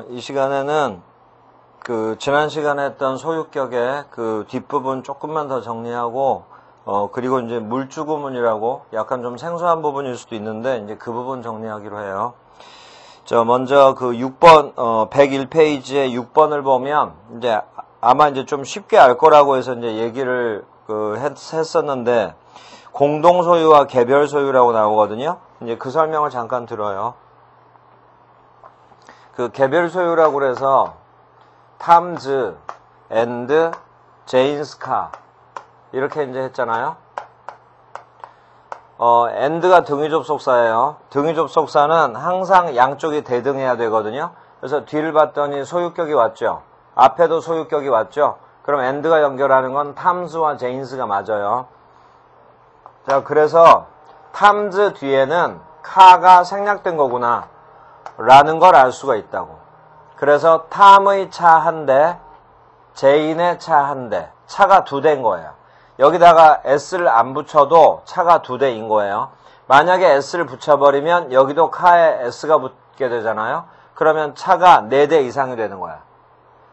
이 시간에는 지난 시간에 했던 소유격의 뒷부분 조금만 더 정리하고, 그리고 이제 물주구문이라고 약간 좀 생소한 부분일 수도 있는데, 이제 그 부분 정리하기로 해요. 먼저 6번, 101페이지에 6번을 보면, 이제 아마 이제 좀 쉽게 알 거라고 해서 이제 얘기를 했었는데, 공동소유와 개별소유라고 나오거든요. 이제 그 설명을 잠깐 들어요. 개별소유라고 그래서 탐즈, 앤드, 제인스카 이렇게 이제 했잖아요. 앤드가 등위접속사예요. 등위접속사는 항상 양쪽이 대등해야 되거든요. 그래서 뒤를 봤더니 소유격이 왔죠. 앞에도 소유격이 왔죠. 그럼 앤드가 연결하는 건 탐즈와 제인스가 맞아요. 자, 그래서 탐즈 뒤에는 카가 생략된 거구나 라는 걸 알 수가 있다고. 그래서 탐의 차 한 대, 제인의 차 한 대, 차가 두 대인 거예요. 여기다가 s를 안 붙여도 차가 두 대인 거예요. 만약에 s를 붙여버리면 여기도 카에 s가 붙게 되잖아요. 그러면 차가 4대 이상이 되는 거야.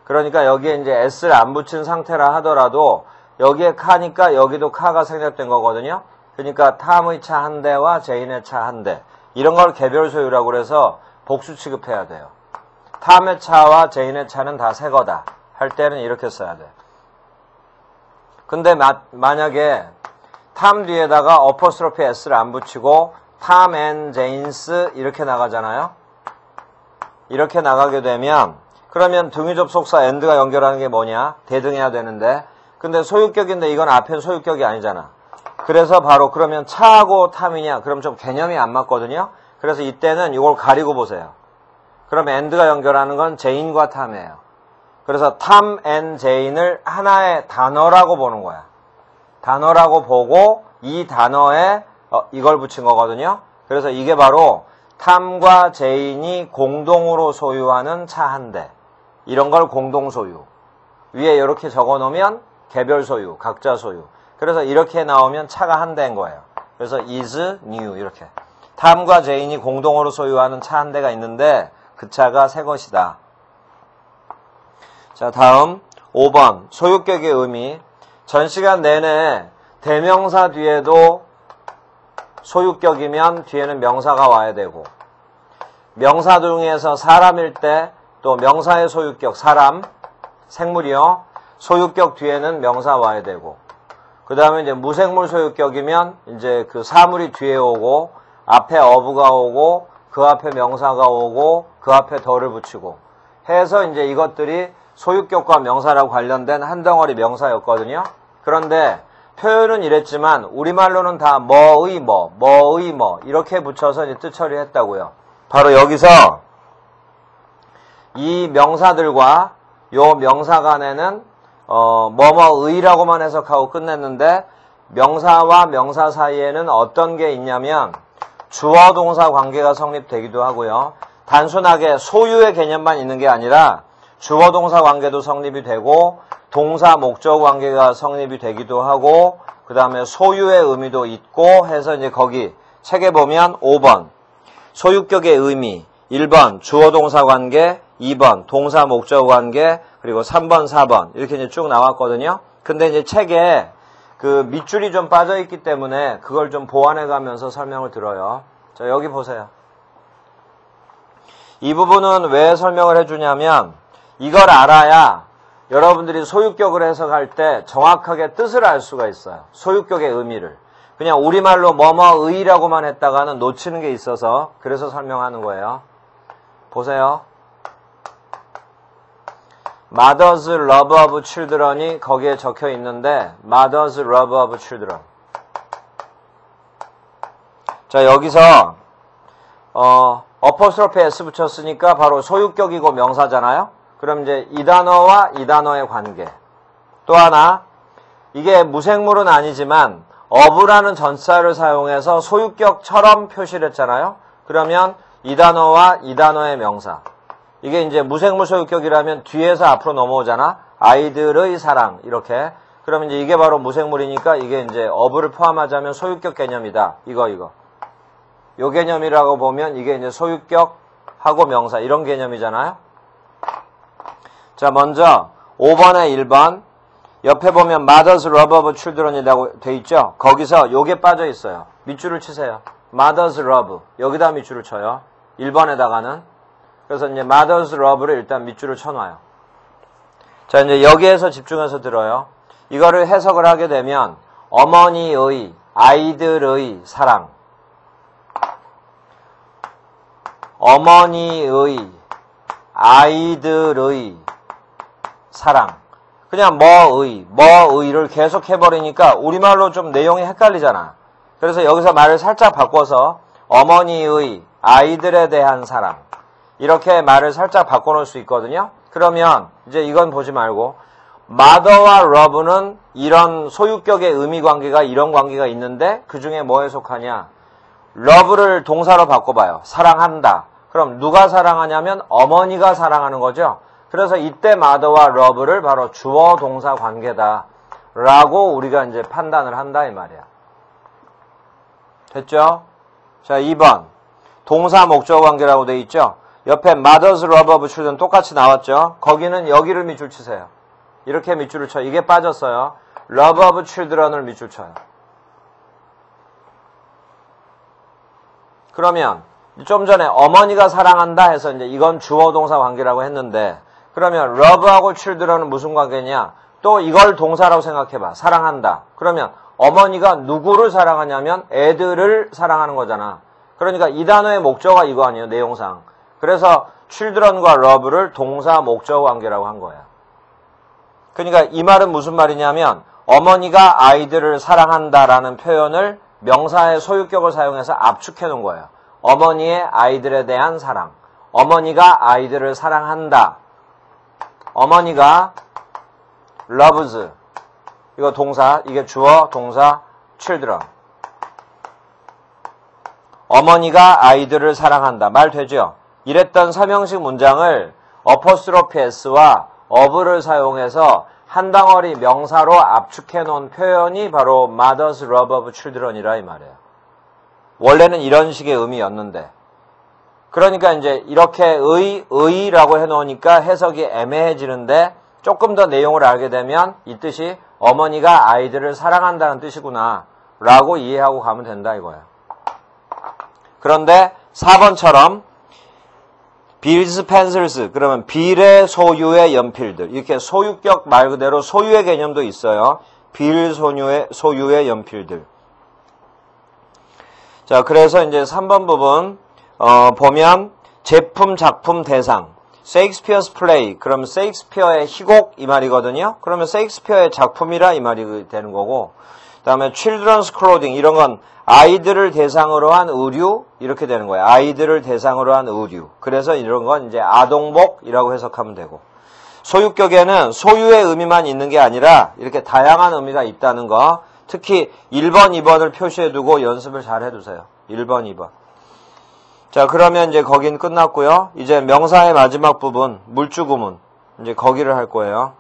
그러니까 여기에 이제 s를 안 붙인 상태라 하더라도 여기에 카니까 여기도 카가 생략된 거거든요. 그러니까 탐의 차 한 대와 제인의 차 한 대, 이런 걸 개별 소유라고 그래서 복수 취급해야 돼요. 탐의 차와 제인의 차는 다 새 거다 할 때는 이렇게 써야 돼요. 근데 만약에 탐 뒤에다가 어퍼스트로피 s를 안 붙이고 탐 앤 제인스 이렇게 나가잖아요. 이렇게 나가게 되면 그러면 등위접속사 앤드가 연결하는 게 뭐냐? 대등해야 되는데, 근데 소유격인데 이건 앞엔 소유격이 아니잖아. 그래서 바로 그러면 차하고 탐이냐? 그럼 좀 개념이 안 맞거든요. 그래서 이때는 이걸 가리고 보세요. 그럼 앤드가 연결하는 건 제인과 탐이에요. 그래서 탐 앤 제인을 하나의 단어라고 보는 거야. 단어라고 보고 이 단어에 이걸 붙인 거거든요. 그래서 이게 바로 탐과 제인이 공동으로 소유하는 차 한 대. 이런 걸 공동소유. 위에 이렇게 적어 놓으면 개별 소유, 각자 소유. 그래서 이렇게 나오면 차가 한 대인 거예요. 그래서 is new 이렇게. 탐과 제인이 공동으로 소유하는 차 한 대가 있는데 그 차가 새 것이다. 자, 다음 5번 소유격의 의미. 전 시간 내내 대명사 뒤에도 소유격이면 뒤에는 명사가 와야 되고, 명사 중에서 사람일 때 또 명사의 소유격 사람, 생물이요. 소유격 뒤에는 명사 와야 되고, 그 다음에 이제 무생물 소유격이면 이제 사물이 뒤에 오고 앞에 어부가 오고 그 앞에 명사가 오고 그 앞에 더를 붙이고 해서 이제 이것들이 소유격과 명사라고 관련된 한 덩어리 명사였거든요. 그런데 표현은 이랬지만 우리말로는 다 뭐의 뭐 이렇게 붙여서 이제 뜻 처리했다고요. 바로 여기서 이 명사들과 요 명사 간에는 뭐뭐의라고만 해석하고 끝냈는데, 명사와 명사 사이에는 어떤 게 있냐면 주어 동사 관계가 성립되기도 하고요. 단순하게 소유의 개념만 있는 게 아니라 주어 동사 관계도 성립이 되고 동사 목적 관계가 성립이 되기도 하고, 그 다음에 소유의 의미도 있고 해서 이제 거기 책에 보면 5번 소유격의 의미, 1번 주어 동사 관계, 2번 동사 목적 관계, 그리고 3번, 4번 이렇게 이제 쭉 나왔거든요. 근데 이제 책에 밑줄이 좀 빠져 있기 때문에 그걸 좀 보완해 가면서 설명을 들어요. 자, 여기 보세요. 이 부분은 왜 설명을 해주냐면 이걸 알아야 여러분들이 소유격을 해석할 때 정확하게 뜻을 알 수가 있어요. 소유격의 의미를. 그냥 우리말로 뭐뭐의라고만 했다가는 놓치는 게 있어서 그래서 설명하는 거예요. 보세요. Mother's love of children이 거기에 적혀 있는데 Mother's love of children. 자, 여기서 어퍼스트로피 s 붙였으니까 바로 소유격이고 명사잖아요. 그럼 이제 이 단어와 이 단어의 관계. 또 하나, 이게 무생물은 아니지만 of라는 전치사를 사용해서 소유격처럼 표시를 했잖아요. 그러면 이 단어와 이 단어의 명사. 이게 이제 무생물 소유격이라면 뒤에서 앞으로 넘어오잖아. 아이들의 사랑 이렇게. 그러면 이제 이게 바로 무생물이니까 이게 이제 of를 포함하자면 소유격 개념이다. 이거. 요 개념이라고 보면 이게 이제 소유격하고 명사 이런 개념이잖아요. 자, 먼저 5번에 1번 옆에 보면 Mother's Love of Children이라고 돼 있죠? 거기서 요게 빠져 있어요. 밑줄을 치세요. Mother's Love. 여기다 밑줄을 쳐요. 1번에다가는. 그래서 이제 Mother's Love를 일단 밑줄을 쳐놔요. 자, 이제 여기에서 집중해서 들어요. 이거를 해석을 하게 되면 어머니의, 아이들의 사랑. 어머니의, 아이들의 사랑. 그냥 뭐의를 계속 해버리니까 우리말로 좀 내용이 헷갈리잖아. 그래서 여기서 말을 살짝 바꿔서 어머니의, 아이들에 대한 사랑. 이렇게 말을 살짝 바꿔놓을 수 있거든요. 그러면 이제 이건 보지 말고 mother와 love는 이런 소유격의 의미관계가 이런 관계가 있는데 그 중에 뭐에 속하냐? love를 동사로 바꿔봐요. 사랑한다. 그럼 누가 사랑하냐면 어머니가 사랑하는 거죠. 그래서 이때 mother와 love를 바로 주어 동사 관계다 라고 우리가 이제 판단을 한다 이 말이야. 됐죠? 자, 2번 동사 목적 관계라고 돼 있죠. 옆에 mother's love of children 똑같이 나왔죠. 거기는 여기를 밑줄 치세요. 이렇게 밑줄을 쳐. 이게 빠졌어요. love of children을 밑줄 쳐요. 그러면 좀 전에 어머니가 사랑한다 해서 이제 이건 주어 동사 관계라고 했는데 그러면 love하고 children은 무슨 관계냐? 또 이걸 동사라고 생각해봐. 사랑한다. 그러면 어머니가 누구를 사랑하냐면 애들을 사랑하는 거잖아. 그러니까 이 단어의 목적어가 이거 아니에요. 내용상. 그래서 children과 love를 동사 목적어 관계라고 한 거야. 그러니까 이 말은 무슨 말이냐면 어머니가 아이들을 사랑한다라는 표현을 명사의 소유격을 사용해서 압축해 놓은 거예요. 어머니의 아이들에 대한 사랑. 어머니가 아이들을 사랑한다. 어머니가 loves. 이거 동사, 이게 주어, 동사, children. 어머니가 아이들을 사랑한다. 말 되죠? 이랬던 삼형식 문장을 어퍼스트로피 s와 of를 사용해서 한 덩어리 명사로 압축해 놓은 표현이 바로 mother's love of children이라 이 말이에요. 원래는 이런 식의 의미였는데. 그러니까 이제 이렇게 의라고 해놓으니까 해석이 애매해지는데 조금 더 내용을 알게 되면 이 뜻이 어머니가 아이들을 사랑한다는 뜻이구나 라고 이해하고 가면 된다 이거예요. 그런데 4번처럼 빌스 펜슬스 그러면 빌의 소유의 연필들 이렇게 소유격 말 그대로 소유의 개념도 있어요. 빌 소유의 연필들. 자, 그래서 이제 3번 부분 보면 제품, 작품, 대상 셰익스피어스 플레이 그러면 셰익스피어의 희곡 이 말이거든요. 그러면 셰익스피어의 작품이라 이 말이 되는 거고 그 다음에 children's clothing 이런 건 아이들을 대상으로 한 의류 이렇게 되는 거예요. 아이들을 대상으로 한 의류. 그래서 이런 건 이제 아동복이라고 해석하면 되고 소유격에는 소유의 의미만 있는 게 아니라 이렇게 다양한 의미가 있다는 거 특히 1번, 2번을 표시해두고 연습을 잘 해두세요. 1번, 2번. 자, 그러면 이제 거긴 끝났고요. 이제 명사의 마지막 부분 물주구문 이제 거기를 할 거예요.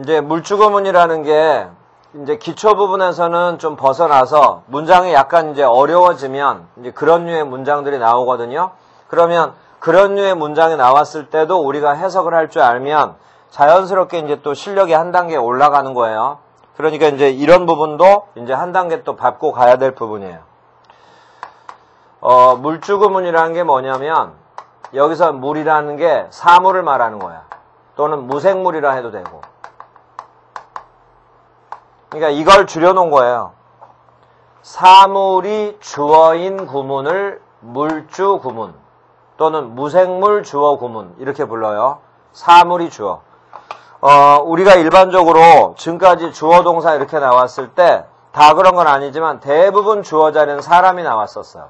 이제 물주구문이라는 게 이제 기초 부분에서는 좀 벗어나서 문장이 약간 이제 어려워지면 이제 그런 류의 문장들이 나오거든요. 그러면 그런 류의 문장이 나왔을 때도 우리가 해석을 할 줄 알면 자연스럽게 이제 또 실력이 한 단계 올라가는 거예요. 그러니까 이제 이런 부분도 이제 한 단계 또 밟고 가야 될 부분이에요. 물주구문이라는 게 뭐냐면 여기서 물이라는 게 사물을 말하는 거야. 또는 무생물이라 해도 되고. 그러니까 이걸 줄여놓은 거예요. 사물이 주어인 구문을 물주구문 또는 무생물 주어 구문 이렇게 불러요. 사물이 주어. 우리가 일반적으로 지금까지 주어 동사 이렇게 나왔을 때 다 그런 건 아니지만 대부분 주어 자리는 사람이 나왔었어요.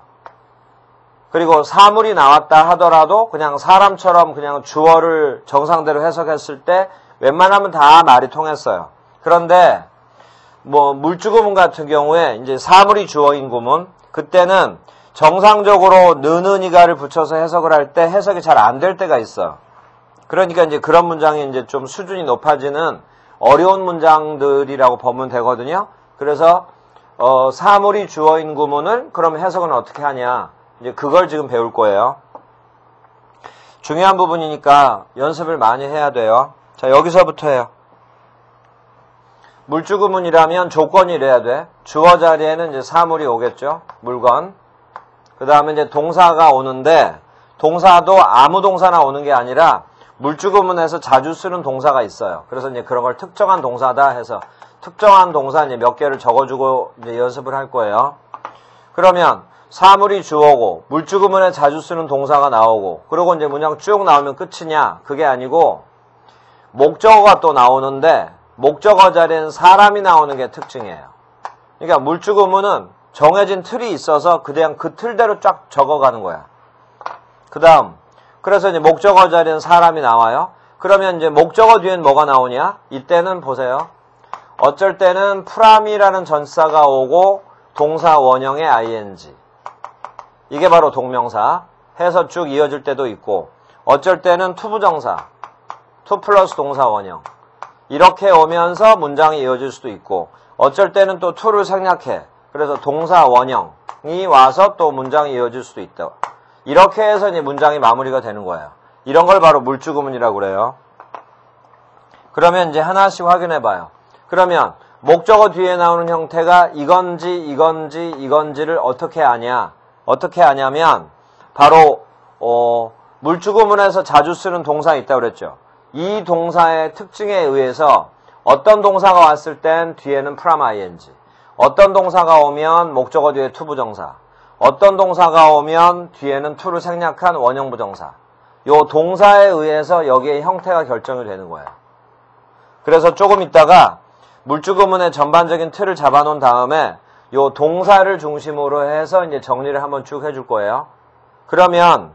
그리고 사물이 나왔다 하더라도 그냥 사람처럼 그냥 주어를 정상대로 해석했을 때 웬만하면 다 말이 통했어요. 그런데 뭐 물주구문 같은 경우에 이제 사물이 주어인 구문 그때는 정상적으로 느느니가를 붙여서 해석을 할 때 해석이 잘 안 될 때가 있어. 그러니까 이제 그런 문장이 이제 좀 수준이 높아지는 어려운 문장들이라고 보면 되거든요. 그래서 사물이 주어인 구문을 그럼 해석은 어떻게 하냐? 이제 그걸 지금 배울 거예요. 중요한 부분이니까 연습을 많이 해야 돼요. 자, 여기서부터 해요. 물주구문이라면 조건이 이래야 돼. 주어 자리에는 이제 사물이 오겠죠. 물건. 그 다음에 이제 동사가 오는데, 동사도 아무 동사나 오는 게 아니라 물주구문에서 자주 쓰는 동사가 있어요. 그래서 이제 그런 걸 특정한 동사다 해서 특정한 동사 이제 몇 개를 적어주고 이제 연습을 할 거예요. 그러면 사물이 주어고 물주구문에 자주 쓰는 동사가 나오고 그리고 이제 문장 쭉 나오면 끝이냐? 그게 아니고 목적어가 또 나오는데 목적어 자리에는 사람이 나오는 게 특징이에요. 그러니까 물주구문은 정해진 틀이 있어서 그냥 그 틀대로 쫙 적어가는 거야. 그 다음 그래서 이제 목적어 자리에는 사람이 나와요. 그러면 이제 목적어 뒤엔 뭐가 나오냐? 이때는 보세요. 어쩔 때는 프람이라는 전치사가 오고 동사 원형의 ing. 이게 바로 동명사. 해서 쭉 이어질 때도 있고 어쩔 때는 투부정사. 투 플러스 동사 원형. 이렇게 오면서 문장이 이어질 수도 있고 어쩔 때는 또 to를 생략해. 그래서 동사 원형이 와서 또 문장이 이어질 수도 있다. 이렇게 해서 이제 문장이 마무리가 되는 거예요. 이런 걸 바로 물주구문이라고 그래요. 그러면 이제 하나씩 확인해 봐요. 그러면 목적어 뒤에 나오는 형태가 이건지를 어떻게 아냐? 어떻게 아냐면 바로 물주구문에서 자주 쓰는 동사 있다고 그랬죠. 이 동사의 특징에 의해서 어떤 동사가 왔을 땐 뒤에는 프람 ing, 어떤 동사가 오면 목적어 뒤에 투부정사, 어떤 동사가 오면 뒤에는 to를 생략한 원형 부정사. 요 동사에 의해서 여기에 형태가 결정이 되는 거예요. 그래서 조금 있다가 물주구문의 전반적인 틀을 잡아놓은 다음에 요 동사를 중심으로 해서 이제 정리를 한번 쭉 해줄 거예요. 그러면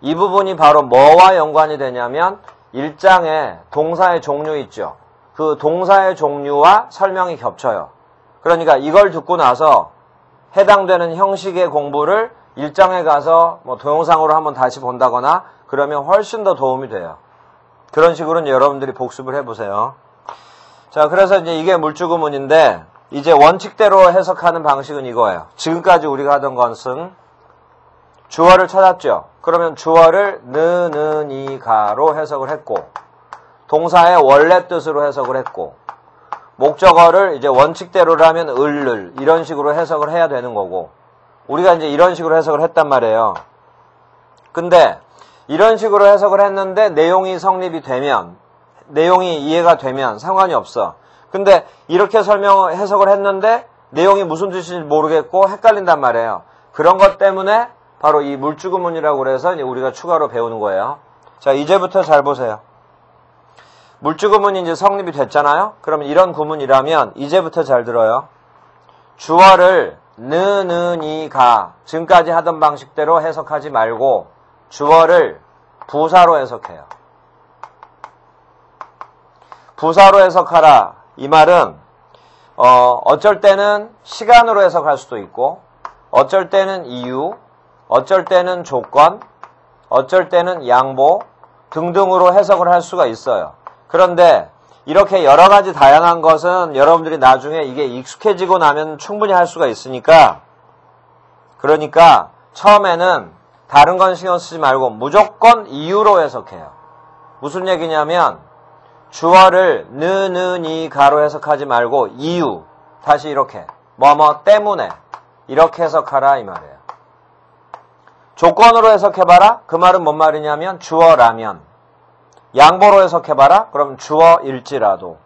이 부분이 바로 뭐와 연관이 되냐면 1장에 동사의 종류 있죠. 그 동사의 종류와 설명이 겹쳐요. 그러니까 이걸 듣고 나서 해당되는 형식의 공부를 1장에 가서 뭐 동영상으로 한번 다시 본다거나 그러면 훨씬 더 도움이 돼요. 그런 식으로 이제 여러분들이 복습을 해보세요. 자, 그래서 이제 이게 물주구문인데 이제 원칙대로 해석하는 방식은 이거예요. 지금까지 우리가 하던 것은 주어를 찾았죠. 그러면 주어를 느니가로 해석을 했고 동사의 원래 뜻으로 해석을 했고 목적어를 이제 원칙대로라면 을을 이런 식으로 해석을 해야 되는 거고 우리가 이제 이런 식으로 해석을 했단 말이에요. 근데 이런 식으로 해석을 했는데 내용이 성립이 되면 내용이 이해가 되면 상관이 없어. 근데 이렇게 해석을 했는데 내용이 무슨 뜻인지 모르겠고 헷갈린단 말이에요. 그런 것 때문에 바로 이 물주구문이라고 그래서 이제 우리가 추가로 배우는 거예요. 자, 이제부터 잘 보세요. 물주구문이 이제 성립이 됐잖아요. 그러면 이런 구문이라면 이제부터 잘 들어요. 주어를 느니가 지금까지 하던 방식대로 해석하지 말고 주어를 부사로 해석해요. 부사로 해석하라. 이 말은 어쩔 때는 시간으로 해석할 수도 있고 어쩔 때는 이유, 어쩔 때는 조건, 어쩔 때는 양보 등등으로 해석을 할 수가 있어요. 그런데 이렇게 여러 가지 다양한 것은 여러분들이 나중에 이게 익숙해지고 나면 충분히 할 수가 있으니까 그러니까 처음에는 다른 건 신경 쓰지 말고 무조건 이유로 해석해요. 무슨 얘기냐면 주어를 느니가로 해석하지 말고 이유 다시 이렇게 뭐뭐 때문에 이렇게 해석하라 이 말이에요. 조건으로 해석해봐라. 그 말은 뭔 말이냐면 주어라면 양보로 해석해봐라. 그럼 주어일지라도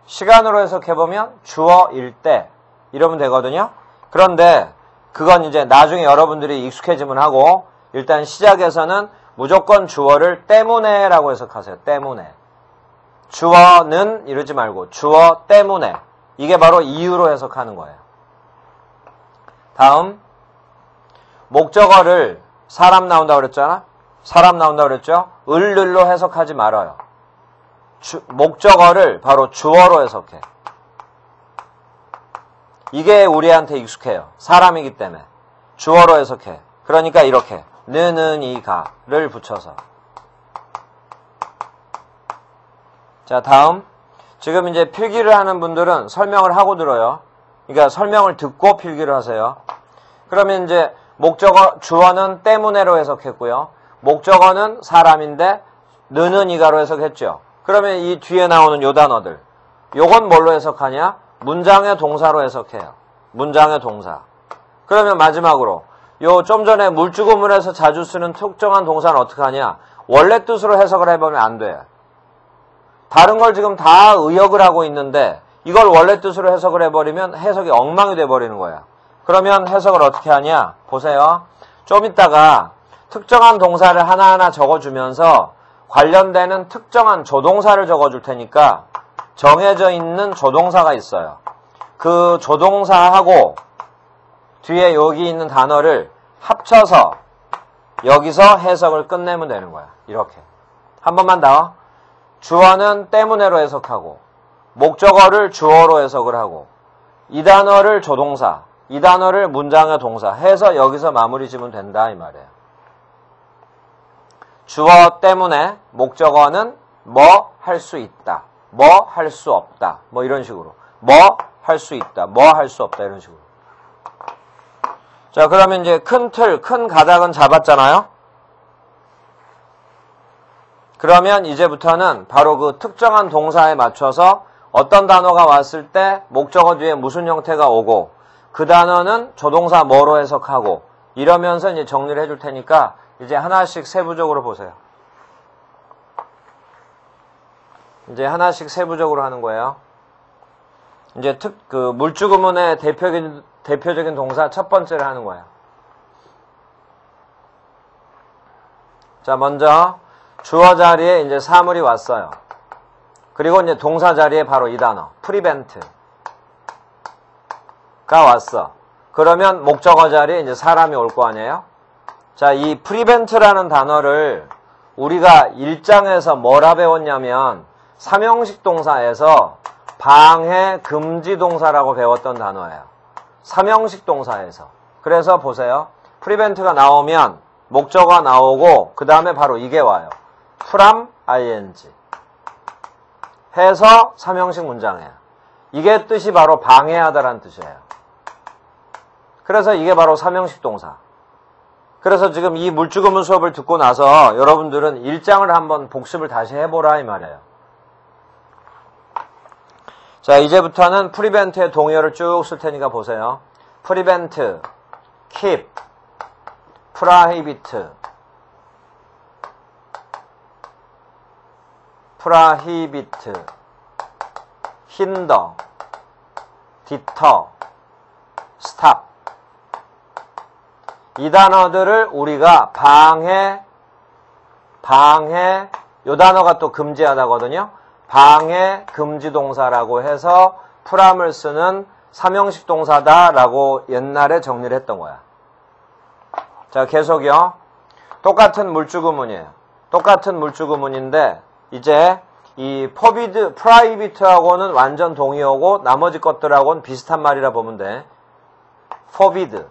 시간으로 해석해보면 주어일 때 이러면 되거든요. 그런데 그건 이제 나중에 여러분들이 익숙해지면 하고 일단 시작에서는 무조건 주어를 때문에 라고 해석하세요. 때문에. 주어는 이러지 말고 주어 때문에. 이게 바로 이유로 해석하는 거예요. 다음 목적어를 사람 나온다고 그랬잖아. 사람 나온다고 그랬죠. 을로 해석하지 말아요. 목적어를 바로 주어로 해석해. 이게 우리한테 익숙해요. 사람이기 때문에. 주어로 해석해. 그러니까 이렇게 느니가를 붙여서. 자, 다음. 지금 이제 필기를 하는 분들은 설명을 하고 들어요. 그러니까 설명을 듣고 필기를 하세요. 그러면 이제 목적어 주어는 때문에로 해석했고요. 목적어는 사람인데 느는 이가로 해석했죠. 그러면 이 뒤에 나오는 요 단어들, 요건 뭘로 해석하냐? 문장의 동사로 해석해요. 문장의 동사. 그러면 마지막으로 요 좀 전에 물주구문에서 자주 쓰는 특정한 동사는 어떻게 하냐? 원래 뜻으로 해석을 해보면 안 돼요. 다른 걸 지금 다 의역을 하고 있는데 이걸 원래 뜻으로 해석을 해버리면 해석이 엉망이 돼버리는 거야. 그러면 해석을 어떻게 하냐? 보세요. 좀 이따가 특정한 동사를 하나하나 적어주면서 관련되는 특정한 조동사를 적어줄 테니까 정해져 있는 조동사가 있어요. 그 조동사하고 뒤에 여기 있는 단어를 합쳐서 여기서 해석을 끝내면 되는 거야. 이렇게. 한 번만 더. 주어는 때문에로 해석하고 목적어를 주어로 해석을 하고 이 단어를 조동사, 이 단어를 문장의 동사 해서 여기서 마무리 지으면 된다 이 말이에요. 주어 때문에 목적어는 뭐 할 수 있다, 뭐 할 수 없다, 뭐 이런 식으로 뭐 할 수 있다, 뭐 할 수 없다 이런 식으로. 자, 그러면 이제 큰 틀, 큰 가닥은 잡았잖아요. 그러면 이제부터는 바로 그 특정한 동사에 맞춰서 어떤 단어가 왔을 때 목적어 뒤에 무슨 형태가 오고 그 단어는 조동사 뭐로 해석하고 이러면서 이제 정리를 해줄 테니까 이제 하나씩 세부적으로 보세요. 이제 하나씩 세부적으로 하는 거예요. 이제 그 물주구문의 대표적인 동사 첫 번째를 하는 거예요. 자, 먼저 주어 자리에 이제 사물이 왔어요. 그리고 이제 동사 자리에 바로 이 단어, prevent가 왔어. 그러면 목적어 자리에 이제 사람이 올 거 아니에요? 자, 이 prevent라는 단어를 우리가 1장에서 뭐라 배웠냐면 삼형식 동사에서 방해 금지 동사라고 배웠던 단어예요. 삼형식 동사에서. 그래서 보세요. prevent가 나오면 목적어가 나오고 그 다음에 바로 이게 와요. from ing 해서 삼형식 문장이에요. 이게 뜻이 바로 방해하다라는 뜻이에요. 그래서 이게 바로 삼형식 동사. 그래서 지금 이 물주구문 수업을 듣고 나서 여러분들은 1장을 한번 복습을 다시 해보라 이 말이에요. 자, 이제부터는 prevent의 동의어를 쭉 쓸 테니까 보세요. prevent, keep, prohibit, hinder, deter, stop. 이 단어들을 우리가 방해, 요 단어가 또 금지하다거든요. 방해, 금지 동사라고 해서 프람을 쓰는 삼형식 동사다라고 옛날에 정리를 했던 거야. 자, 계속요. 똑같은 물주구문이에요. 똑같은 물주구문인데 이제 이 forbid, prohibit하고는 완전 동의어고 나머지 것들하고는 비슷한 말이라 보면 돼. forbid.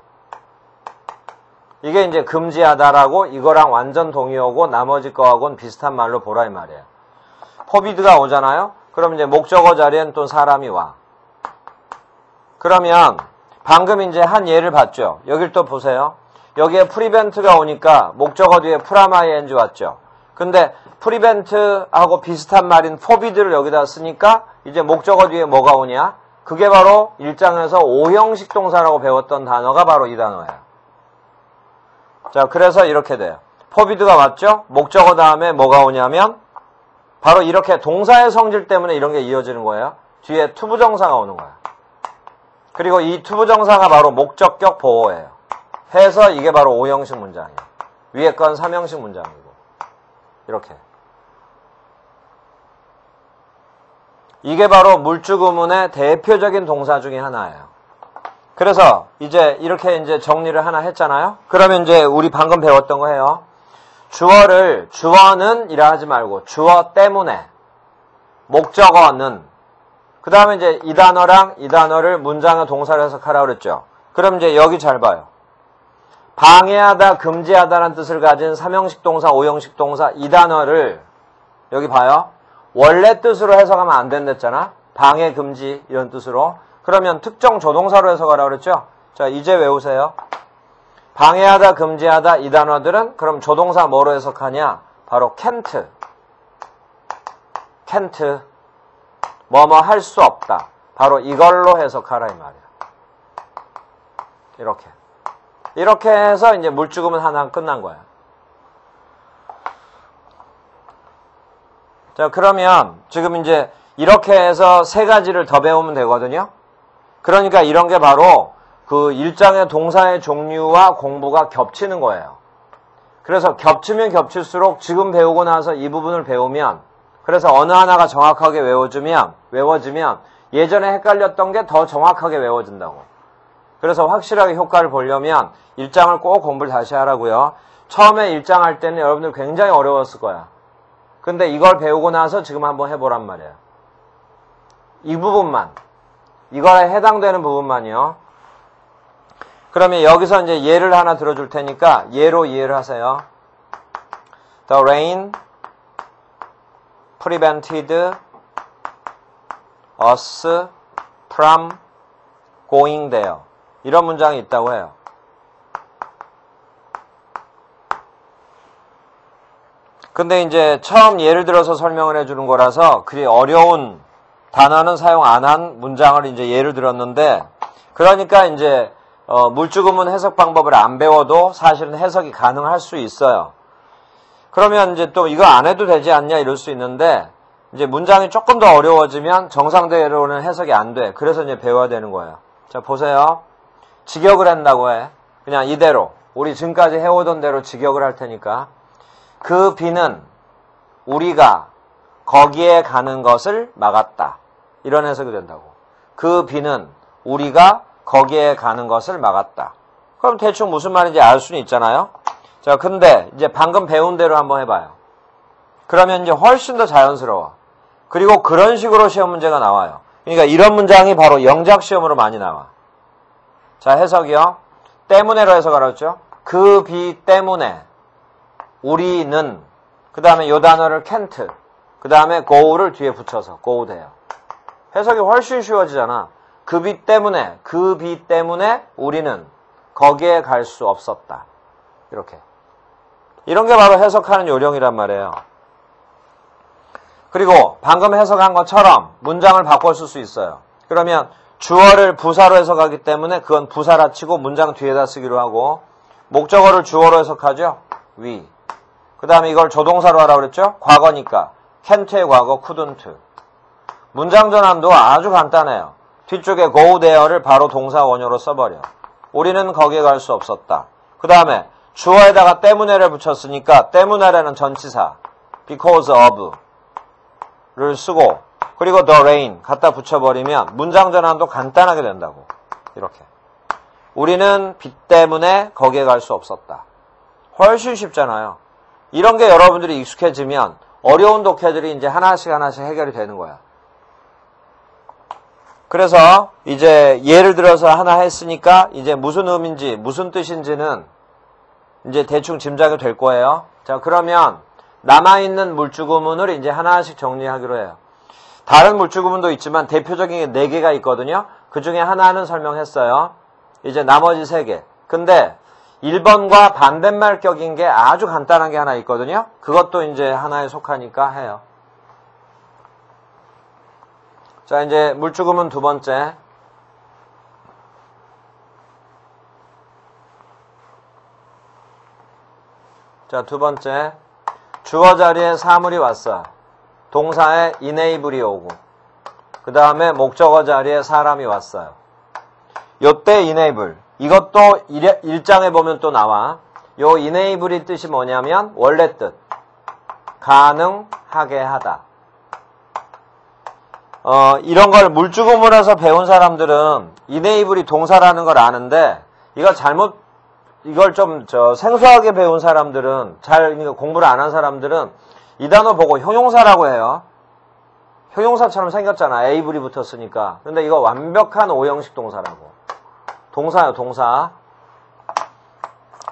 이게 이제 금지하다라고 이거랑 완전 동의어고 나머지 거하고는 비슷한 말로 보라 이 말이에요. forbid가 오잖아요. 그럼 이제 목적어 자리엔 또 사람이 와. 그러면 방금 이제 한 예를 봤죠. 여길 또 보세요. 여기에 prevent가 오니까 목적어 뒤에 from ing 왔죠. 근데 prevent하고 비슷한 말인 forbid를 여기다 쓰니까 이제 목적어 뒤에 뭐가 오냐? 그게 바로 1장에서 5형식 동사라고 배웠던 단어가 바로 이 단어예요. 자, 그래서 이렇게 돼요. forbid가 왔죠? 목적어 다음에 뭐가 오냐면 바로 이렇게 동사의 성질 때문에 이런 게 이어지는 거예요. 뒤에 투부정사가 오는 거야. 그리고 이 투부정사가 바로 목적격 보호예요. 해서 이게 바로 5형식 문장이에요. 위에 건 3형식 문장이고. 이렇게. 이게 바로 물주구문의 대표적인 동사 중에 하나예요. 그래서 이제 이렇게 이제 정리를 하나 했잖아요. 그러면 이제 우리 방금 배웠던 거 해요. 주어는 이라 하지 말고 주어 때문에, 목적어는, 그 다음에 이제 이 단어랑 이 단어를 문장의 동사로 해석하라고 그랬죠. 그럼 이제 여기 잘 봐요. 방해하다, 금지하다라는 뜻을 가진 3형식 동사, 5형식 동사 이 단어를 여기 봐요. 원래 뜻으로 해석하면 안 된댔잖아. 방해, 금지 이런 뜻으로. 그러면 특정 조동사로 해석하라고 그랬죠. 자, 이제 외우세요. 방해하다, 금지하다 이 단어들은 그럼 조동사 뭐로 해석하냐? 바로 can't. can't. 뭐뭐 할 수 없다. 바로 이걸로 해석하라 이 말이야. 이렇게. 이렇게 해서 이제 물주금은 하나 끝난 거야. 자, 그러면 지금 이제 이렇게 해서 세 가지를 더 배우면 되거든요. 그러니까 이런 게 바로 그 일장의 동사의 종류와 공부가 겹치는 거예요. 그래서 겹치면 겹칠수록 지금 배우고 나서 이 부분을 배우면, 그래서 어느 하나가 정확하게 외워지면 예전에 헷갈렸던 게 더 정확하게 외워진다고. 그래서 확실하게 효과를 보려면 1장을 꼭 공부를 다시 하라고요. 처음에 1장 할 때는 여러분들 굉장히 어려웠을 거야. 근데 이걸 배우고 나서 지금 한번 해보란 말이에요. 이 부분만, 이거에 해당되는 부분만이요. 그러면 여기서 이제 예를 하나 들어줄 테니까 예로 이해를 하세요. The rain prevented us from going there. 이런 문장이 있다고 해요. 근데 이제 처음 예를 들어서 설명을 해주는 거라서 그리 어려운 단어는 사용 안 한 문장을 이제 예를 들었는데, 그러니까 이제 물주금은 해석 방법을 안 배워도 사실은 해석이 가능할 수 있어요. 그러면 이제 또 이거 안 해도 되지 않냐 이럴 수 있는데, 이제 문장이 조금 더 어려워지면 정상대로는 해석이 안 돼. 그래서 이제 배워야 되는 거예요. 자, 보세요. 직역을 한다고 해. 그냥 이대로. 우리 지금까지 해오던 대로 직역을 할 테니까. 그 비는 우리가 거기에 가는 것을 막았다. 이런 해석이 된다고. 그 비는 우리가 거기에 가는 것을 막았다. 그럼 대충 무슨 말인지 알 수는 있잖아요. 자, 근데 이제 방금 배운 대로 한번 해봐요. 그러면 이제 훨씬 더 자연스러워. 그리고 그런 식으로 시험 문제가 나와요. 그러니까 이런 문장이 바로 영작 시험으로 많이 나와. 자, 해석이요. 때문에로 해석하라 했죠. 그 비 때문에 우리는, 그 다음에 요 단어를 can't, 그 다음에 go를 뒤에 붙여서 go 돼요. 해석이 훨씬 쉬워지잖아. 그 비 때문에 우리는 거기에 갈 수 없었다. 이렇게. 이런 게 바로 해석하는 요령이란 말이에요. 그리고 방금 해석한 것처럼 문장을 바꿔 쓸 수 있어요. 그러면 주어를 부사로 해석하기 때문에 그건 부사라 치고 문장 뒤에다 쓰기로 하고, 목적어를 주어로 해석하죠. we. 그 다음에 이걸 조동사로 하라고 그랬죠. 과거니까 can't의 과거 couldn't. 문장 전환도 아주 간단해요. 뒤쪽에 go there를 바로 동사 원효로 써버려. 우리는 거기에 갈 수 없었다. 그 다음에 주어에다가 때문에를 붙였으니까 때문에라는 전치사 because of를 쓰고, 그리고 the rain 갖다 붙여버리면 문장 전환도 간단하게 된다고. 이렇게. 우리는 비 때문에 거기에 갈 수 없었다. 훨씬 쉽잖아요. 이런 게 여러분들이 익숙해지면 어려운 독해들이 이제 하나씩 해결이 되는 거야. 그래서 이제 예를 들어서 하나 했으니까 이제 무슨 의미인지 무슨 뜻인지는 이제 대충 짐작이 될 거예요. 자, 그러면 남아있는 물주구문을 이제 하나씩 정리하기로 해요. 다른 물주구문도 있지만 대표적인 게 4개가 있거든요. 그 중에 하나는 설명했어요. 이제 나머지 3개. 근데 1번과 반대말 격인 게 아주 간단한 게 하나 있거든요. 그것도 이제 하나에 속하니까 해요. 자, 이제 물주구문 2번째. 자, 2번째. 주어 자리에 사물이 왔어. 동사에 enable이 오고, 그 다음에 목적어 자리에 사람이 왔어요. 요때 enable. 이것도 1장에 보면 또 나와. 요 enable의 뜻이 뭐냐면 원래 뜻. 가능하게 하다. 이런 걸 물주구문에서 배운 사람들은 enable이 동사라는 걸 아는데, 이걸 좀 생소하게 배운 사람들은, 그러니까 공부를 안 한 사람들은 이 단어 보고 형용사라고 해요. 형용사처럼 생겼잖아. able이 붙었으니까. 근데 이거 완벽한 오형식 동사라고. 동사요, 동사.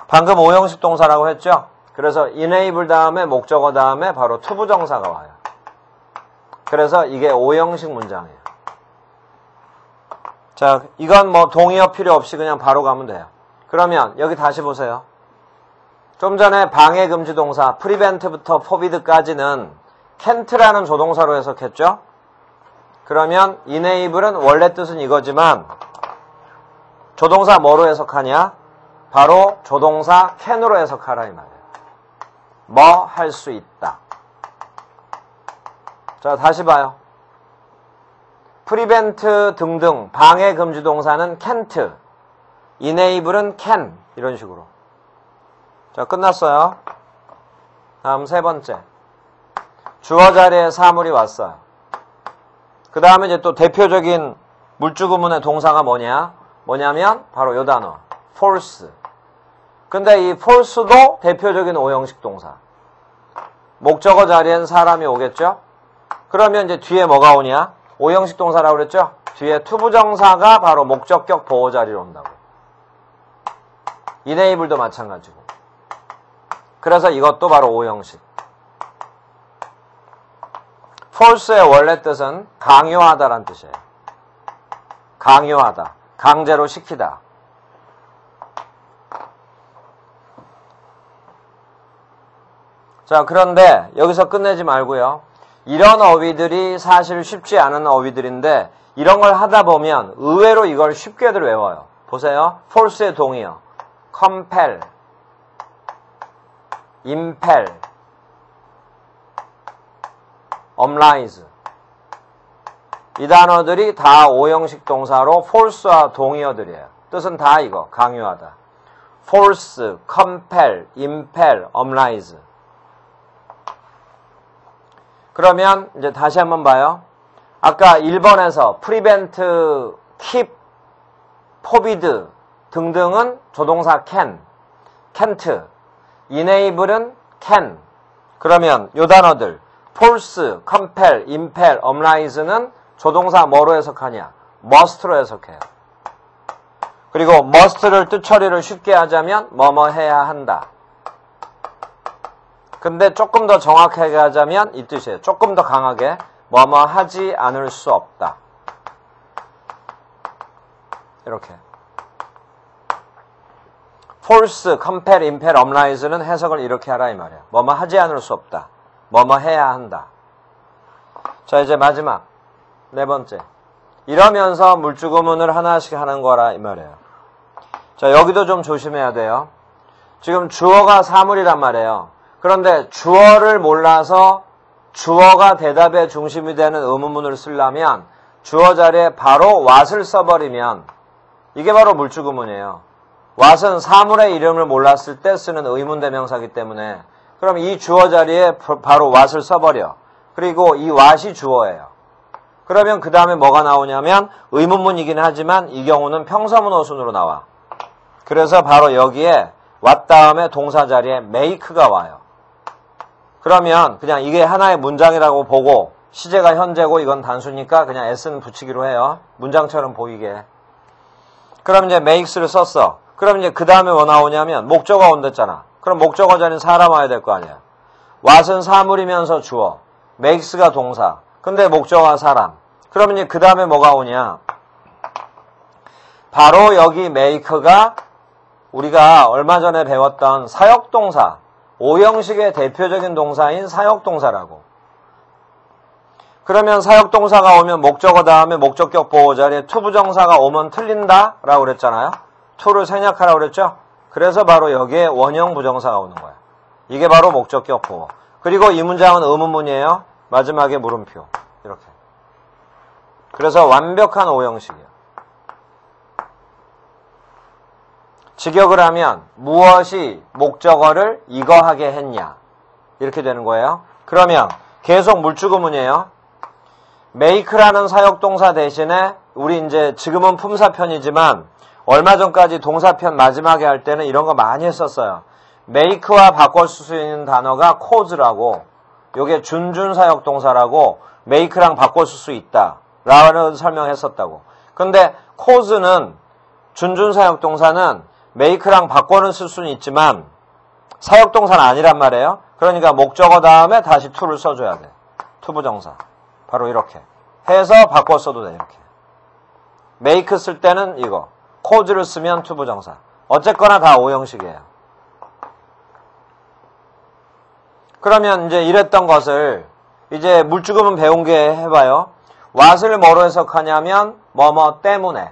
방금 오형식 동사라고 했죠? 그래서 enable 다음에 목적어 다음에 바로 투부정사가 와요. 그래서 이게 오형식 문장이에요. 자, 이건 뭐 동의어 필요 없이 그냥 바로 가면 돼요. 그러면 여기 다시 보세요. 좀 전에 방해 금지 동사 prevent부터 forbidd까지는 can't라는 조동사로 해석했죠? 그러면 enable은 원래 뜻은 이거지만 조동사 뭐로 해석하냐? 바로 조동사 can으로 해석하라 이 말이에요. 뭐 할 수 있다. 자, 다시 봐요. prevent 등등 방해 금지 동사는 can't, enable은 can 이런 식으로. 자, 끝났어요. 다음 세 번째. 주어 자리에 사물이 왔어요. 그 다음에 이제 또 대표적인 물주구문의 동사가 뭐냐면 바로 요 단어 false. 근데 이 false도 대표적인 오형식 동사. 목적어 자리엔 사람이 오겠죠? 그러면 이제 뒤에 뭐가 오냐? 오형식 동사라고 그랬죠? 뒤에 투부정사가 바로 목적격 보호 자리로 온다고. enable도 마찬가지고. 그래서 이것도 바로 오형식. force의 원래 뜻은 강요하다란 뜻이에요. 강요하다. 강제로 시키다. 자, 그런데 여기서 끝내지 말고요. 이런 어휘들이 사실 쉽지 않은 어휘들인데 이런 걸 하다 보면 의외로 이걸 쉽게들 외워요. 보세요. force의 동의어. compel, impel, oblige. 이 단어들이 다 오형식 동사로 force와 동의어들이에요. 뜻은 다 이거. 강요하다. force, compel, impel, oblige. 그러면 이제 다시 한번 봐요. 아까 1번에서 prevent, keep, forbid 등등은 조동사 can, can't, enable은 can. 그러면 요 단어들 force, compel, impel, oblige는 조동사 뭐로 해석하냐? must로 해석해요. 그리고 must를 뜻 처리를 쉽게 하자면 뭐뭐 해야 한다. 근데 조금 더 정확하게 하자면 이 뜻이에요. 조금 더 강하게 뭐뭐 하지 않을 수 없다. 이렇게. force, compel, impel, oblige는 해석을 이렇게 하라 이 말이에요. 뭐뭐 하지 않을 수 없다. 뭐뭐 해야 한다. 자, 이제 마지막 네 번째. 이러면서 물주구문을 하나씩 하는 거라 이 말이에요. 자, 여기도 좀 조심해야 돼요. 지금 주어가 사물이란 말이에요. 그런데 주어를 몰라서 주어가 대답의 중심이 되는 의문문을 쓰려면 주어 자리에 바로 what을 써버리면 이게 바로 물주구문이에요. what은 사물의 이름을 몰랐을 때 쓰는 의문대명사이기 때문에 그럼 이 주어 자리에 바로 what을 써버려. 그리고 이 what이 주어예요. 그러면 그 다음에 뭐가 나오냐면 의문문이긴 하지만 이 경우는 평서문 어순으로 나와. 그래서 바로 여기에 what 다음에 동사 자리에 make가 와요. 그러면 그냥 이게 하나의 문장이라고 보고 시제가 현재고 이건 단수니까 그냥 s는 붙이기로 해요. 문장처럼 보이게. 그럼 이제 makes를 썼어. 그럼 이제 그 다음에 뭐 나오냐면 목적어가 온댔잖아. 그럼 목적어 자리는 사람 와야 될 거 아니야. what은 사물이면서 주어. makes가 동사. 근데 목적어가 사람. 그러면 이제 그 다음에 뭐가 오냐. 바로 여기 make가 우리가 얼마 전에 배웠던 사역동사. 오형식의 대표적인 동사인 사역동사라고. 그러면 사역동사가 오면 목적어 다음에 목적격 보호 자리에 투부정사가 오면 틀린다 라고 그랬잖아요. to를 생략하라고 그랬죠. 그래서 바로 여기에 원형 부정사가 오는 거야. 이게 바로 목적격 보호. 그리고 이 문장은 의문문이에요. 마지막에 물음표. 이렇게. 그래서 완벽한 오형식이에요. 직역을 하면 무엇이 목적어를 이거 하게 했냐 이렇게 되는 거예요. 그러면 계속 물주구문이에요. make라는 사역동사 대신에 우리 이제 지금은 품사편이지만 얼마 전까지 동사편 마지막에 할 때는 이런 거 많이 했었어요. make와 바꿔 쓸 수 있는 단어가 cause라고 요게 준사역동사라고 make랑 바꿔 쓸 수 있다 라는 설명했었다고. 근데 cause는 준사역동사는 make랑 바꿔는 쓸 수는 있지만 사역동사는 아니란 말이에요. 그러니까 목적어 다음에 다시 to를 써줘야 돼. 투부정사. 바로 이렇게 해서 바꿔 써도 돼. 이렇게. make 쓸 때는 이거. cause를 쓰면 투부정사. 어쨌거나 다 오형식이에요. 그러면 이제 이랬던 것을 이제 물주금은 배운 게 해봐요. what을 뭐로 해석하냐면 뭐뭐 때문에.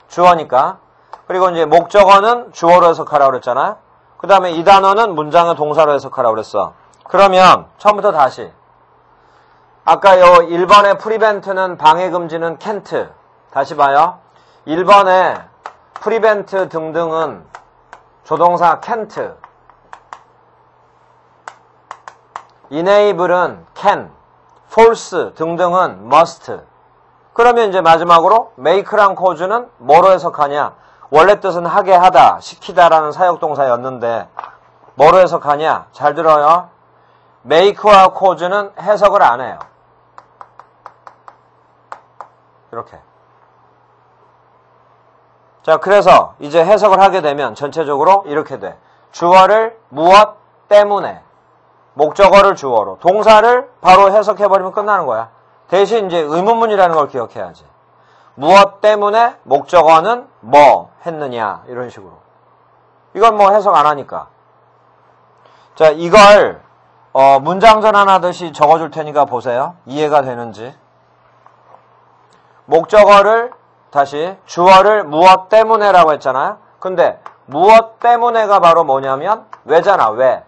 주어니까. 그리고 이제 목적어는 주어로 해석하라고 그랬잖아요. 그 다음에 이 단어는 문장의 동사로 해석하라고 그랬어. 그러면 처음부터 다시. 아까 요 1번의 프리벤트는 방해금지는 can't. 다시 봐요. 1번의 프리벤트 등등은 조동사 can't. enable은 can. force 등등은 must. 그러면 이제 마지막으로 make랑 cause는 뭐로 해석하냐? 원래 뜻은 하게 하다, 시키다라는 사역동사였는데 뭐로 해석하냐? 잘 들어요. make와 cause는 해석을 안 해요. 이렇게. 자, 그래서 이제 해석을 하게 되면 전체적으로 이렇게 돼. 주어를 무엇 때문에, 목적어를 주어로, 동사를 바로 해석해버리면 끝나는 거야. 대신 이제 의문문이라는 걸 기억해야지. 무엇 때문에 목적어는 뭐 했느냐, 이런 식으로. 이건 뭐 해석 안 하니까. 자, 이걸 문장 전환하듯이 적어줄 테니까 보세요. 이해가 되는지. 목적어를 다시 주어를 무엇 때문에라고 했잖아요. 근데 무엇 때문에가 바로 뭐냐면 왜잖아. 왜.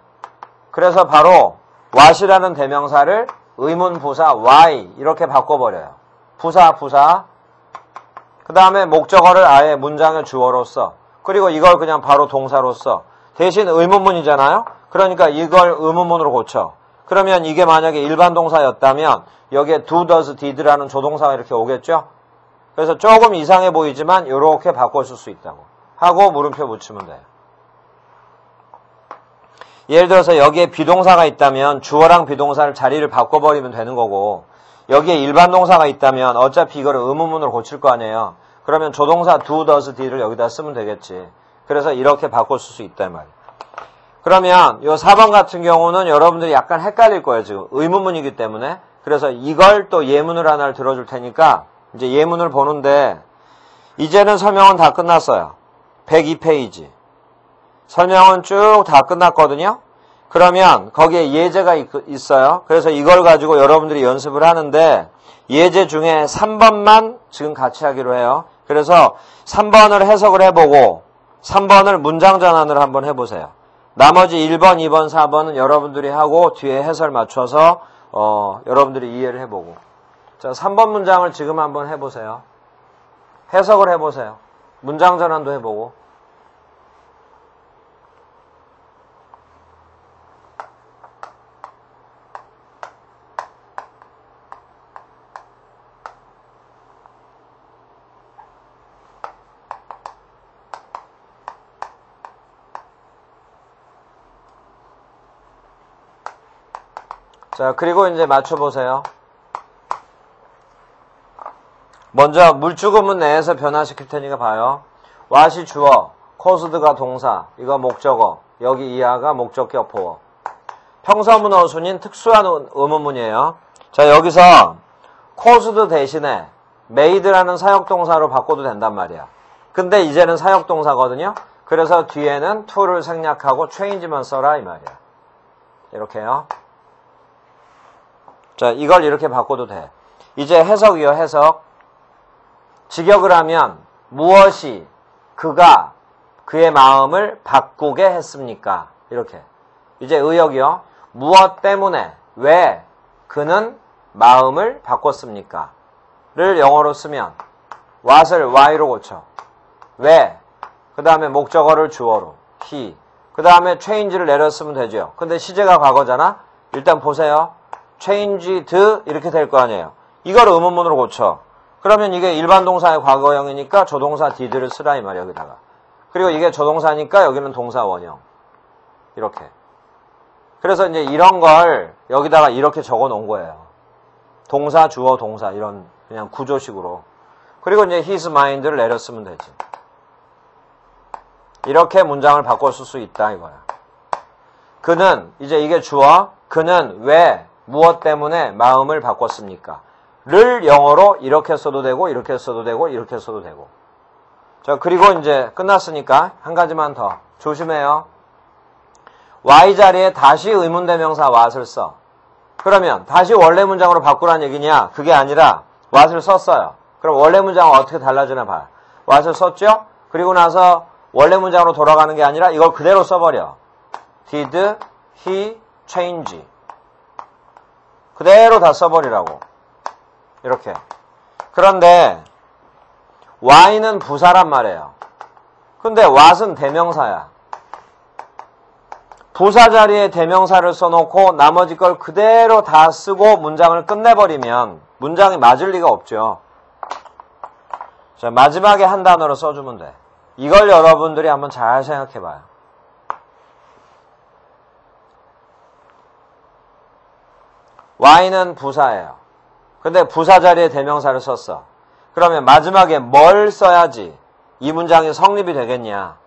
그래서 바로 what이라는 대명사를 의문 부사 why 이렇게 바꿔버려요. 부사 그 다음에 목적어를 아예 문장의 주어로 써. 그리고 이걸 그냥 바로 동사로 써. 대신 의문문이잖아요. 그러니까 이걸 의문문으로 고쳐. 그러면 이게 만약에 일반 동사였다면 여기에 do, does, did라는 조동사가 이렇게 오겠죠. 그래서 조금 이상해 보이지만 이렇게 바꿔줄 수 있다고 하고 물음표 붙이면 돼요. 예를 들어서 여기에 비동사가 있다면 주어랑 비동사를 자리를 바꿔버리면 되는 거고, 여기에 일반 동사가 있다면 어차피 이거를 의문문으로 고칠 거 아니에요. 그러면 조동사 do, does, d를 여기다 쓰면 되겠지. 그래서 이렇게 바꿔 쓸 수 있단 말이에요. 그러면 이 4번 같은 경우는 여러분들이 약간 헷갈릴 거예요. 지금 의문문이기 때문에. 그래서 이걸 또 예문을 하나를 들어줄 테니까 이제 예문을 보는데, 이제는 설명은 다 끝났어요. 102페이지. 설명은 쭉 다 끝났거든요. 그러면 거기에 예제가 있어요. 그래서 이걸 가지고 여러분들이 연습을 하는데 예제 중에 3번만 지금 같이 하기로 해요. 그래서 3번을 해석을 해보고 3번을 문장 전환을 한번 해보세요. 나머지 1번, 2번, 4번은 여러분들이 하고 뒤에 해설 맞춰서 여러분들이 이해를 해보고. 자, 3번 문장을 지금 한번 해보세요. 해석을 해보세요. 문장 전환도 해보고. 자, 그리고 이제 맞춰보세요. 먼저 물주구문 내에서 변화시킬 테니까 봐요. what이 주어, caused가 동사, 이거 목적어, 여기 이하가 목적격 보어. 평서문 어순인 특수한 의문문이에요. 자, 여기서 caused 대신에 made라는 사역동사로 바꿔도 된단 말이야. 근데 이제는 사역동사거든요. 그래서 뒤에는 to를 생략하고 change만 써라 이 말이야. 이렇게요. 자, 이걸 이렇게 바꿔도 돼. 이제 해석이요, 해석. 직역을 하면 무엇이 그가 그의 마음을 바꾸게 했습니까? 이렇게. 이제 의역이요. 무엇 때문에 왜 그는 마음을 바꿨습니까? 를 영어로 쓰면 what을 why로 고쳐. 왜? 그 다음에 목적어를 주어로 he. 그 다음에 change를 내렸으면 되죠. 근데 시제가 과거잖아. 일단 보세요. changed 이렇게 될 거 아니에요. 이걸 의문문으로 고쳐. 그러면 이게 일반 동사의 과거형이니까 조동사 did를 쓰라 이 말이야, 여기다가. 그리고 이게 조동사니까 여기는 동사 원형. 이렇게. 그래서 이제 이런 걸 여기다가 이렇게 적어 놓은 거예요. 동사, 주어, 동사 이런 그냥 구조식으로. 그리고 이제 his mind를 내렸으면 되지. 이렇게 문장을 바꿔 쓸 수 있다 이거야. 그는, 이제 이게 주어, 그는 왜 무엇 때문에 마음을 바꿨습니까? 를 영어로 이렇게 써도 되고 이렇게 써도 되고 이렇게 써도 되고. 자, 그리고 이제 끝났으니까 한 가지만 더. 조심해요. Y 자리에 다시 의문대명사 what을 써. 그러면 다시 원래 문장으로 바꾸란 얘기냐? 그게 아니라 what을 썼어요. 그럼 원래 문장은 어떻게 달라지나 봐요. what을 썼죠? 그리고 나서 원래 문장으로 돌아가는 게 아니라 이걸 그대로 써버려. Did he change? 그대로 다 써버리라고. 이렇게. 그런데 Y는 부사란 말이에요. 근데 what은 대명사야. 부사 자리에 대명사를 써놓고 나머지 걸 그대로 다 쓰고 문장을 끝내버리면 문장이 맞을 리가 없죠. 자, 마지막에 한 단어로 써주면 돼. 이걸 여러분들이 한번 잘 생각해봐요. Y는 부사예요. 근데 부사 자리에 대명사를 썼어. 그러면 마지막에 뭘 써야지 이 문장이 성립이 되겠냐?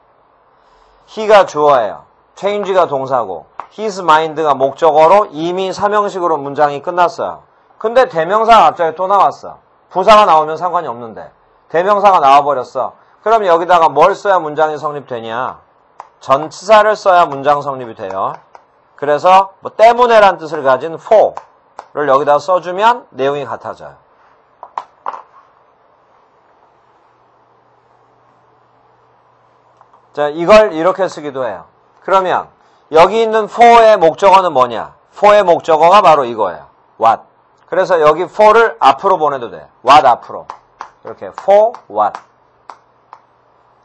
he가 주어예요. change가 동사고 his mind가 목적어로 이미 삼형식으로 문장이 끝났어요. 근데 대명사가 갑자기 또 나왔어. 부사가 나오면 상관이 없는데 대명사가 나와버렸어. 그럼 여기다가 뭘 써야 문장이 성립되냐? 전치사를 써야 문장 성립이 돼요. 그래서 뭐 때문에란 뜻을 가진 for를 여기다 써주면 내용이 같아져요. 자, 이걸 이렇게 쓰기도 해요. 그러면 여기 있는 for의 목적어는 뭐냐? for의 목적어가 바로 이거예요. what. 그래서 여기 for를 앞으로 보내도 돼. what 앞으로. 이렇게 for what.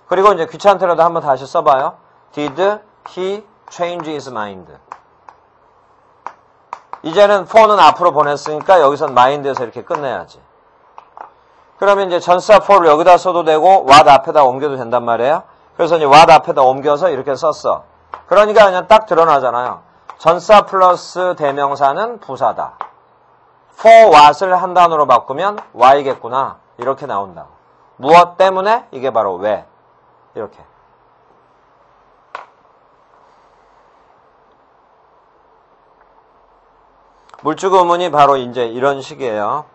그리고 이제 귀찮더라도 한번 다시 써봐요. Did he change his mind? 이제는 for는 앞으로 보냈으니까 여기선 mind에서 이렇게 끝내야지. 그러면 이제 전치사 for를 여기다 써도 되고 what 앞에다 옮겨도 된단 말이에요. 그래서 이제 what 앞에다 옮겨서 이렇게 썼어. 그러니까 그냥 딱 드러나잖아요. 전치사 플러스 대명사는 부사다. for what을 한 단어로 바꾸면 why겠구나. 이렇게 나온다. 무엇 때문에? 이게 바로 왜. 이렇게. 물주구 의문이 바로 이제 이런 식이에요.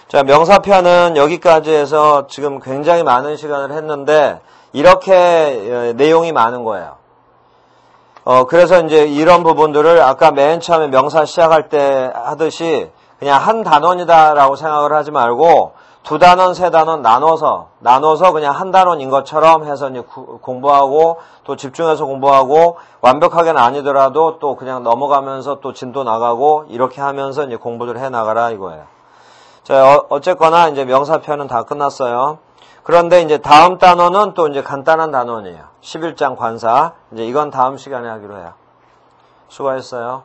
자, 명사편은 여기까지 해서 지금 굉장히 많은 시간을 했는데 이렇게 내용이 많은 거예요. 그래서 이제 이런 부분들을 아까 맨 처음에 명사 시작할 때 하듯이 그냥 한 단원이다라고 생각을 하지 말고 두 단원, 세 단원 나눠서 그냥 한 단원인 것처럼 해서 이제 공부하고 또 집중해서 공부하고 완벽하게는 아니더라도 또 그냥 넘어가면서 또 진도 나가고 이렇게 하면서 이제 공부를 해 나가라 이거예요. 자, 어쨌거나 이제 명사편은 다 끝났어요. 그런데 이제 다음 단원은 또 이제 간단한 단원이에요. 11장 관사. 이제 이건 다음 시간에 하기로 해요. 수고하셨어요.